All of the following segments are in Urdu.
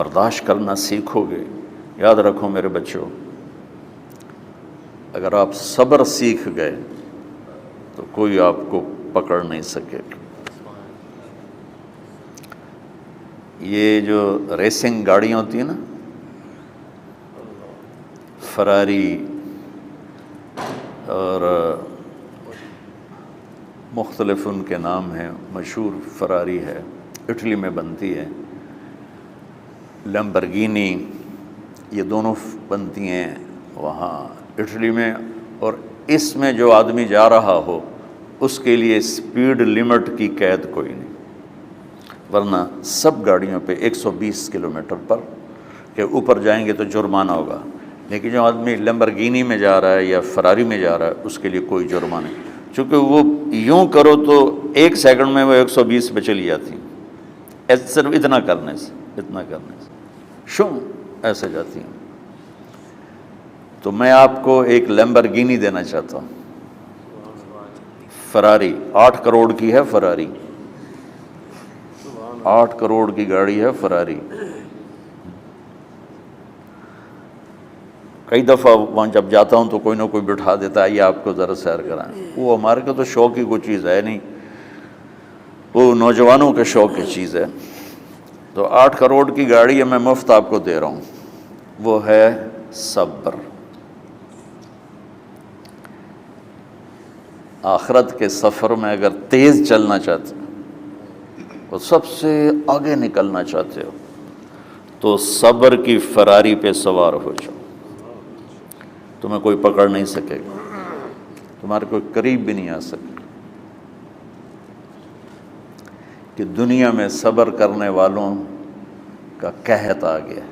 برداشت کرنا سیکھو گے، یاد رکھو میرے بچوں، اگر آپ صبر سیکھ گئے تو کوئی آپ کو پکڑ نہیں سکے گا۔ یہ جو ریسنگ گاڑیاں ہوتی ہیں نا، فراری اور مختلف ان کے نام ہیں، مشہور فراری ہے، اٹلی میں بنتی ہے، لیمبرگینی، یہ دونوں بنتی ہیں وہاں اٹلی میں، اور اس میں جو آدمی جا رہا ہو اس کے لیے سپیڈ لمٹ کی قید کوئی نہیں، ورنہ سب گاڑیوں پہ 120 کلومیٹر پر کہ اوپر جائیں گے تو جرمانہ ہوگا، لیکن جو آدمی لیمبرگینی میں جا رہا ہے یا فراری میں جا رہا ہے اس کے لیے کوئی جرمانہ نہیں، چونکہ وہ یوں کرو تو 1 سیکنڈ میں وہ 120 پہ چلی جاتی ہیں، صرف اتنا کرنے سے شوں ایسے جاتی ہیں۔ تو میں آپ کو ایک لیمبرگینی دینا چاہتا ہوں، فراری 8 کروڑ کی ہے، فراری 8 کروڑ کی گاڑی ہے فراری۔ کئی دفعہ وہاں جب جاتا ہوں تو کوئی نہ کوئی بٹھا دیتا ہے، یہ آپ کو ذرا سیر کرائیں، وہ ہمارے کو تو شوق کی کوئی چیز ہے نہیں، وہ نوجوانوں کے شوق کی چیز ہے۔ تو 8 کروڑ کی گاڑی ہے، میں مفت آپ کو دے رہا ہوں، وہ ہے صبر۔ آخرت کے سفر میں اگر تیز چلنا چاہتے ہو اور سب سے آگے نکلنا چاہتے ہو تو صبر کی فراری پہ سوار ہو جاؤ، تمہیں کوئی پکڑ نہیں سکے گا، تمہارے کوئی قریب بھی نہیں آ سکے۔ کہ دنیا میں صبر کرنے والوں کا قحط آ گیا ہے،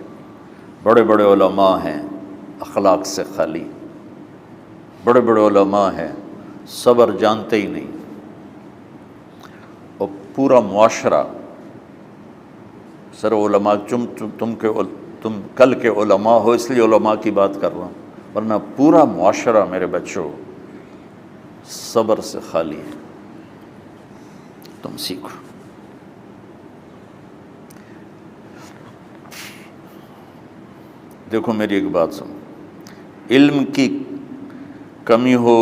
بڑے بڑے علماء ہیں اخلاق سے خالی، بڑے بڑے علماء ہیں صبر جانتے ہی نہیں، اور پورا معاشرہ سر علماء، تم کل کے علماء ہو اس لیے علماء کی بات کر رہا ہوں، ورنہ پورا معاشرہ میرے بچوں صبر سے خالی ہے۔ تم سیکھو۔ دیکھو میری ایک بات سنو، علم کی کمی ہو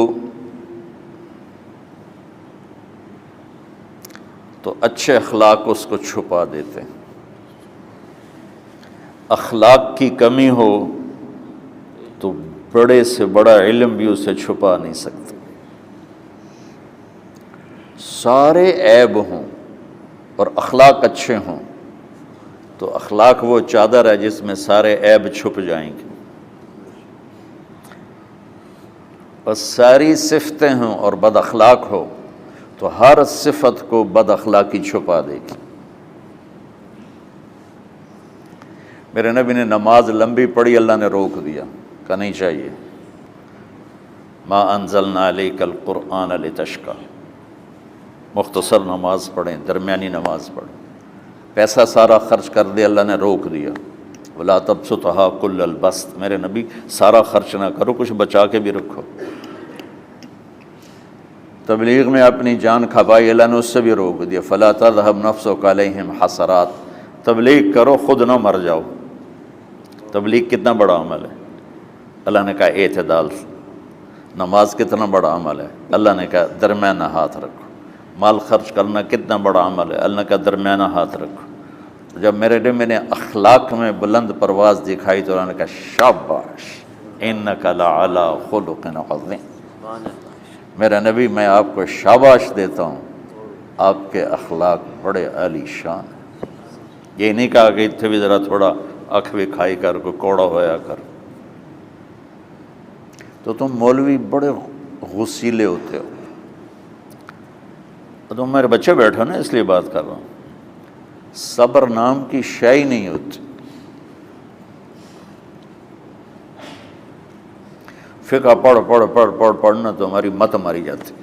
تو اچھے اخلاق اس کو چھپا دیتے ہیں، اخلاق کی کمی ہو تو بڑے سے بڑا علم بھی اسے چھپا نہیں سکتا۔ سارے عیب ہوں اور اخلاق اچھے ہوں تو اخلاق وہ چادر ہے جس میں سارے عیب چھپ جائیں گے، بس ساری صفتیں ہوں اور بد اخلاق ہو تو ہر صفت کو بد اخلاقی چھپا دے گی۔ میرے نبی نے نماز لمبی پڑھی، اللہ نے روک دیا، کہا نہیں چاہیے، ما انزلنا علیک القرآن لتشقی، مختصر نماز پڑھیں، درمیانی نماز پڑھیں، پیسہ سارا خرچ کر دے، اللہ نے روک دیا، ولا تبسطها کل البسط، میرے نبی سارا خرچ نہ کرو، کچھ بچا کے بھی رکھو۔ تبلیغ میں اپنی جان کھپائی، اللہ نے اس سے بھی روک دیا، فلا تذهب نفسک علیہم حسرات، تبلیغ کرو خود نہ مر جاؤ۔ تبلیغ کتنا بڑا عمل ہے، اللہ نے کہا اعتدال۔ نماز کتنا بڑا عمل ہے، اللہ نے کہا درمیانہ ہاتھ رکھو۔ مال خرچ کرنا کتنا بڑا عمل ہے، اللہ نے کہا درمیانہ ہاتھ رکھو۔ جب میرے نبی نے اخلاق میں بلند پرواز دکھائی تو اللہ نے کہا شاباش انک لعلی خلق عظیم، میرا نبی میں آپ کو شاباش دیتا ہوں، آپ کے اخلاق بڑے عالی شان ہیں۔ یہ نہیں کہا کہ اتنے بھی ذرا تھوڑا اکھ بھی کھائی کر، کوئی کوڑا ہویا کر۔ تو تم مولوی بڑے غسیلے ہوتے ہو، تم میرے بچے بیٹھو نا اس لیے بات کر رہا ہوں، صبر نام کی شے ہی نہیں ہوتی۔ فقہ پڑھنا تو ہماری مت ماری جاتی۔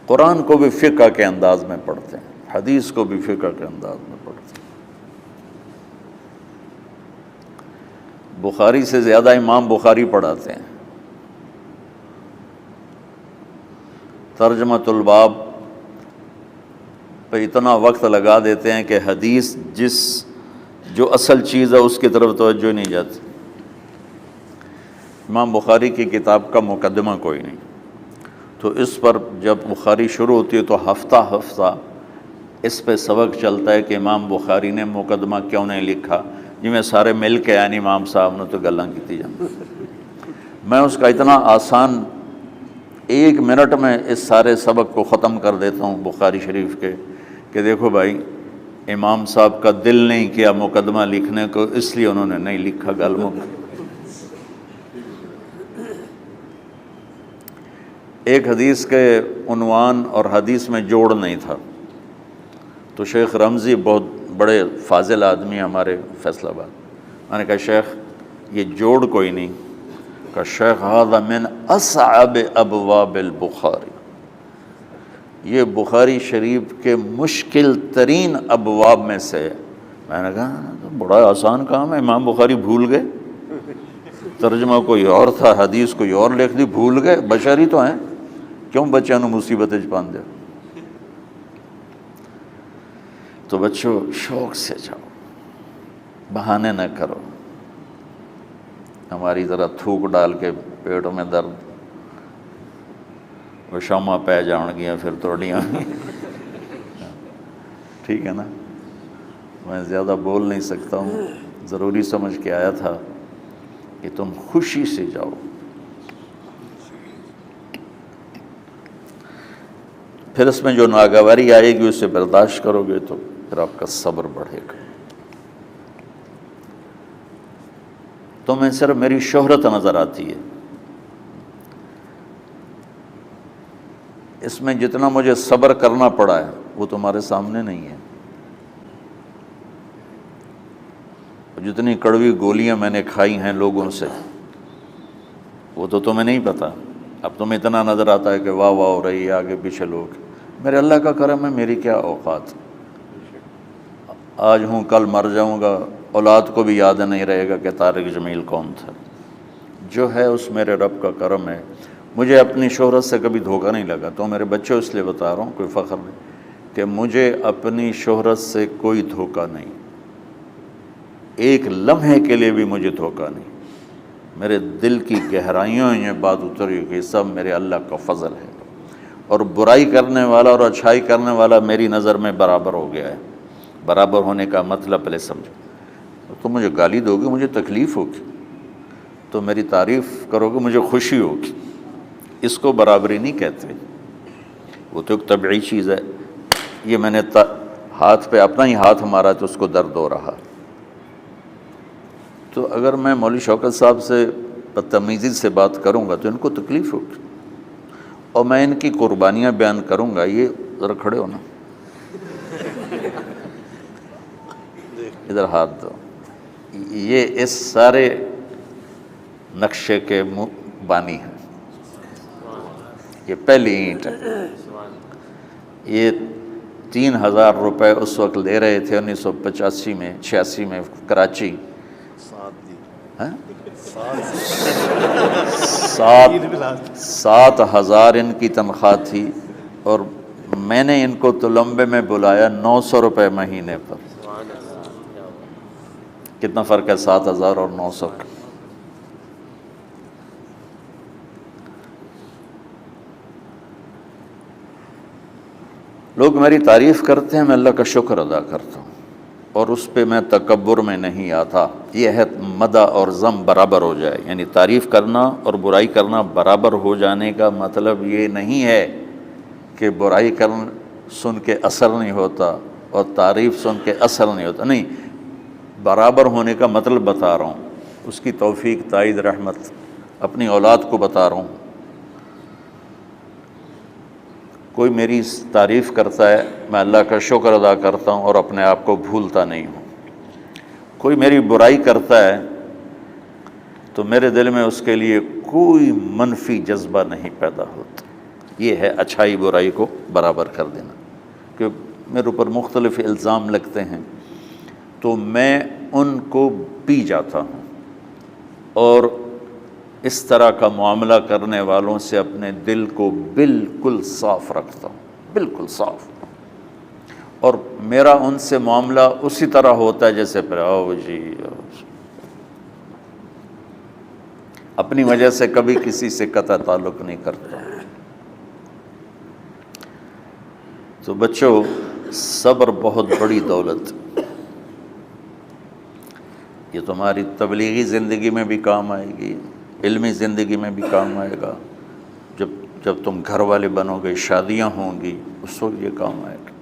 قرآن کو بھی فقہ کے انداز میں پڑھتے ہیں، حدیث کو بھی فقہ کے انداز میں پڑھتے ہیں۔ بخاری سے زیادہ امام بخاری پڑھاتے ہیں، ترجمۃ الباب پہ اتنا وقت لگا دیتے ہیں کہ حدیث جو اصل چیز ہے اس کی طرف توجہ نہیں جاتی۔ امام بخاری کی کتاب کا مقدمہ کوئی نہیں، تو اس پر جب بخاری شروع ہوتی ہے تو ہفتہ ہفتہ اس پہ سبق چلتا ہے کہ امام بخاری نے مقدمہ کیوں نہیں لکھا، جی میں سارے مل کے یعنی امام صاحب نے تو گلاں کیتی جاندی۔ میں اس کا اتنا آسان 1 منٹ میں اس سارے سبق کو ختم کر دیتا ہوں بخاری شریف کے، کہ دیکھو بھائی امام صاحب کا دل نہیں کیا مقدمہ لکھنے کو، اس لیے انہوں نے نہیں لکھا۔ گلموں ایک حدیث کے عنوان اور حدیث میں جوڑ نہیں تھا، تو شیخ رمزی بہت بڑے فاضل آدمی ہمارے فیصل آباد، میں نے کہا شیخ یہ جوڑ کوئی نہیں، کہا شیخ ھذا من اصعب ابواب البخاری، یہ بخاری شریف کے مشکل ترین ابواب میں سے۔ میں نے کہا بڑا آسان کام ہے، امام بخاری بھول گئے، ترجمہ کوئی اور تھا، حدیث کوئی اور لکھ دی، بھول گئے، بشر ہی تو ہیں، کیوں بچوں نو مصیبت وچ پان دے۔ تو بچوں شوق سے جاؤ، بہانے نہ کرو، ہماری طرح تھوک ڈال کے پیٹ میں درد، وہ شامہ پہ جان گیا پھر توڑیاں۔ ٹھیک ہے نا، میں زیادہ بول نہیں سکتا ہوں، ضروری سمجھ کے آیا تھا کہ تم خوشی سے جاؤ۔ پھر اس میں جو ناگواری آئے گی اسے برداشت کرو گے تو پھر آپ کا صبر بڑھے گا۔ تمہیں صرف میری شہرت نظر آتی ہے، اس میں جتنا مجھے صبر کرنا پڑا ہے وہ تمہارے سامنے نہیں ہے، جتنی کڑوی گولیاں میں نے کھائی ہیں لوگوں سے وہ تو تمہیں نہیں پتہ۔ اب تمہیں اتنا نظر آتا ہے کہ واہ واہ ہو رہی ہے آگے پیچھے لوگ، میرے اللہ کا کرم ہے، میری کیا اوقات، آج ہوں کل مر جاؤں گا، اولاد کو بھی یاد نہیں رہے گا کہ طارق جمیل کون تھا۔ جو ہے اس میرے رب کا کرم ہے، مجھے اپنی شہرت سے کبھی دھوکہ نہیں لگا، تو میرے بچوں اس لیے بتا رہا ہوں، کوئی فخر نہیں، کہ مجھے اپنی شہرت سے کوئی دھوکہ نہیں، ایک لمحے کے لیے بھی مجھے دھوکہ نہیں، میرے دل کی گہرائیوں یہ بات اتری کہ سب میرے اللہ کا فضل ہے، اور برائی کرنے والا اور اچھائی کرنے والا میری نظر میں برابر ہو گیا ہے۔ برابر ہونے کا مطلب پہلے سمجھو، تم مجھے گالی دو گے مجھے تکلیف ہوگی، تو میری تعریف کرو گے مجھے خوشی ہوگی، اس کو برابری نہیں کہتے، وہ تو ایک طبعی چیز ہے۔ یہ میں نے ہاتھ پہ اپنا ہی ہاتھ مارا تو اس کو درد ہو رہا، تو اگر میں مولوی شوکت صاحب سے بدتمیزی سے بات کروں گا تو ان کو تکلیف ہوگی، اور میں ان کی قربانیاں بیان کروں گا۔ یہ ذرا کھڑے ہونا، ادھر ہاتھ دو، یہ اس سارے نقشے کے بانی ہیں، یہ پہلی اینٹ ہے۔ یہ 3000 روپے اس وقت لے رہے تھے 1985 میں 86 میں کراچی، 7,000 ان کی تنخواہ تھی، اور میں نے ان کو تلمبے میں بلایا 900 روپے مہینے پر۔ کتنا فرق ہے 7,000 اور 900 کا؟ لوگ میری تعریف کرتے ہیں، میں اللہ کا شکر ادا کرتا ہوں، اور اس پہ میں تکبر میں نہیں آتا۔ یہ ہے مدح اور ذم برابر ہو جائے، یعنی تعریف کرنا اور برائی کرنا برابر ہو جانے کا مطلب یہ نہیں ہے کہ برائی کرنا سن کے اثر نہیں ہوتا اور تعریف سن کے اثر نہیں ہوتا، نہیں، برابر ہونے کا مطلب بتا رہا ہوں، اس کی توفیق، تائید، رحمت اپنی اولاد کو بتا رہا ہوں۔ کوئی میری تعریف کرتا ہے، میں اللہ کا شکر ادا کرتا ہوں اور اپنے آپ کو بھولتا نہیں ہوں۔ کوئی میری برائی کرتا ہے تو میرے دل میں اس کے لیے کوئی منفی جذبہ نہیں پیدا ہوتا۔ یہ ہے اچھائی برائی کو برابر کر دینا۔ کہ میرے اوپر مختلف الزام لگتے ہیں تو میں ان کو پی جاتا ہوں، اور اس طرح کا معاملہ کرنے والوں سے اپنے دل کو بالکل صاف رکھتا ہوں، بالکل صاف، اور میرا ان سے معاملہ اسی طرح ہوتا ہے جیسے پھر آؤ جی اپنی وجہ سے کبھی کسی سے قطع تعلق نہیں کرتا۔ تو بچوں، صبر بہت بڑی دولت، یہ تمہاری تبلیغی زندگی میں بھی کام آئے گی، علمی زندگی میں بھی کام آئے گا، جب تم گھر والے بنو گے، شادیاں ہوں گی، اس وقت یہ کام آئے گا۔